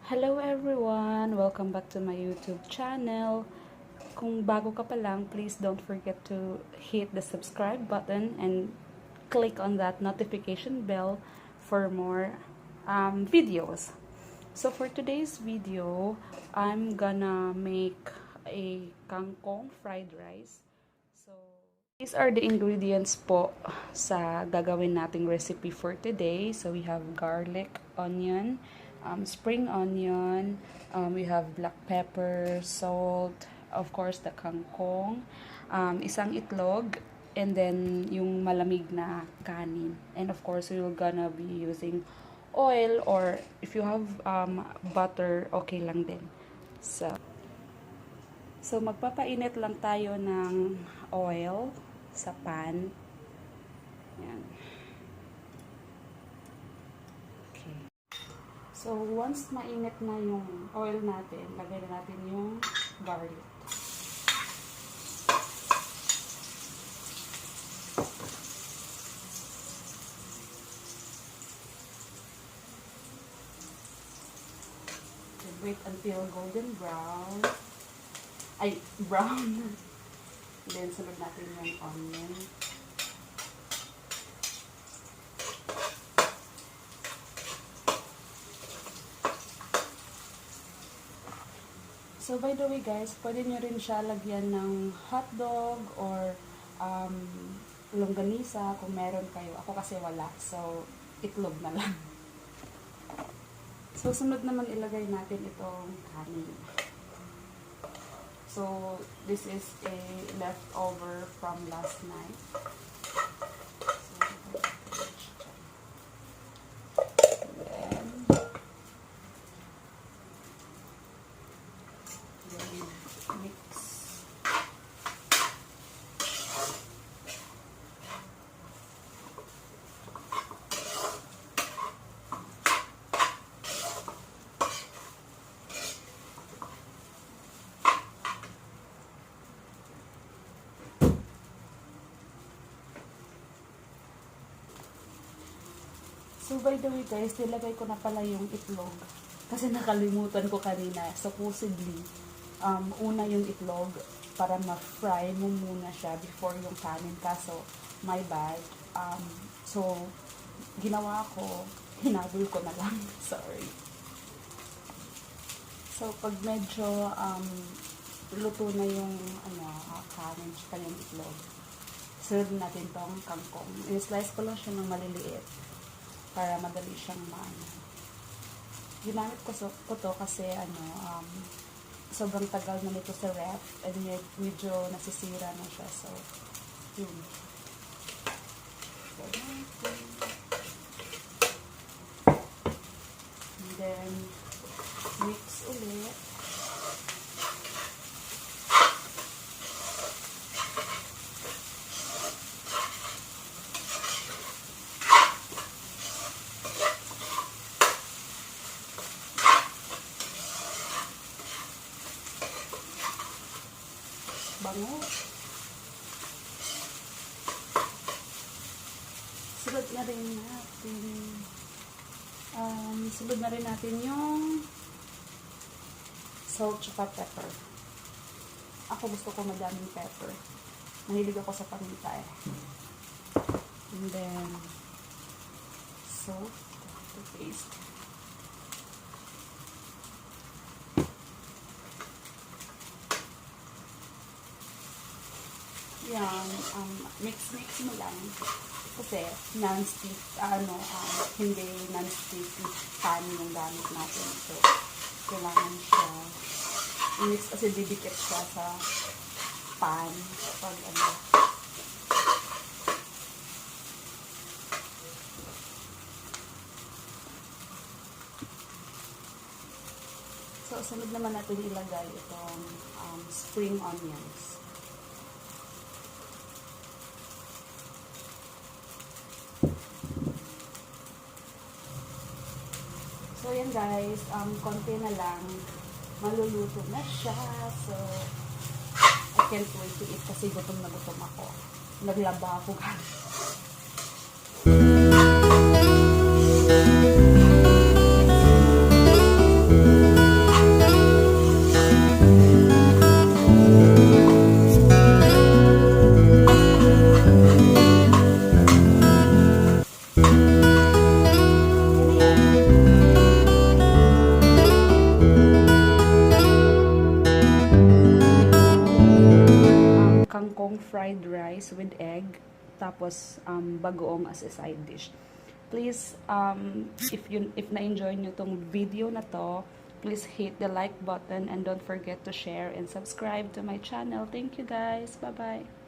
Hello everyone! Welcome back to my YouTube channel. Kung bago ka pa lang, please don't forget to hit the subscribe button and click on that notification bell for more videos. So for today's video, I'm gonna make a kangkong fried rice. So these are the ingredients po sa gagawin nating recipe for today. So we have garlic, onion, spring onion, we have black pepper, salt, of course the kangkong, isang itlog, and then yung malamig na kanin. And of course, we're gonna be using oil, or if you have butter, okay lang din. So magpapainit lang tayo ng oil sa pan. Yan. Okay. So once mainit na yung oil natin, lagay na natin yung garlic. Wait until golden brown. Ay, brown. Then, sunod natin yung onion. So, by the way guys, pwede nyo rin siya lagyan ng hotdog or longganisa kung meron kayo. Ako kasi wala. So, itlog na lang. So, sunod naman ilagay natin itong kanin. So, this is a leftover from last night. Then mix. So, by the way guys, nilagay ko na pala yung itlog. Kasi nakalimutan ko kanina. Supposedly, una yung itlog para ma-fry mo muna siya before yung kanin. Kaso, my bad. So, ginawa ko, hinabol ko na lang. Sorry. So, pag medyo luto na yung kanin tsaka yung itlog, sunod natin tong kangkong. I-slice ko lang siya ng maliliit para madali siyang ginamit ko to kasi sobrang tagal na nito sa ref and medyo nasisira na siya, so yun. And then mix ulit. Bango. Sunod na rin natin yung salt tsaka pepper. Ako gusto ko madaming pepper. Mahilig ako sa paminta eh. And then salt to taste. Yan, mix mo lang. Kasi, non-stick, hindi non-stick pan yung gamit natin. So, kailangan siya i-mix kasi didikit siya sa pan. Pag So, sunod naman natin ilagay itong spring onions. So, yan guys, konti na lang, maluluto na siya. So, I can't wait to eat kasi gutom na gutom ako. Naglaba ako guys. kangkong fried rice with egg, tapos bagoong as a side dish. Please, if na-enjoy nyo tong video na to, please hit the like button and don't forget to share and subscribe to my channel. Thank you guys. Bye-bye.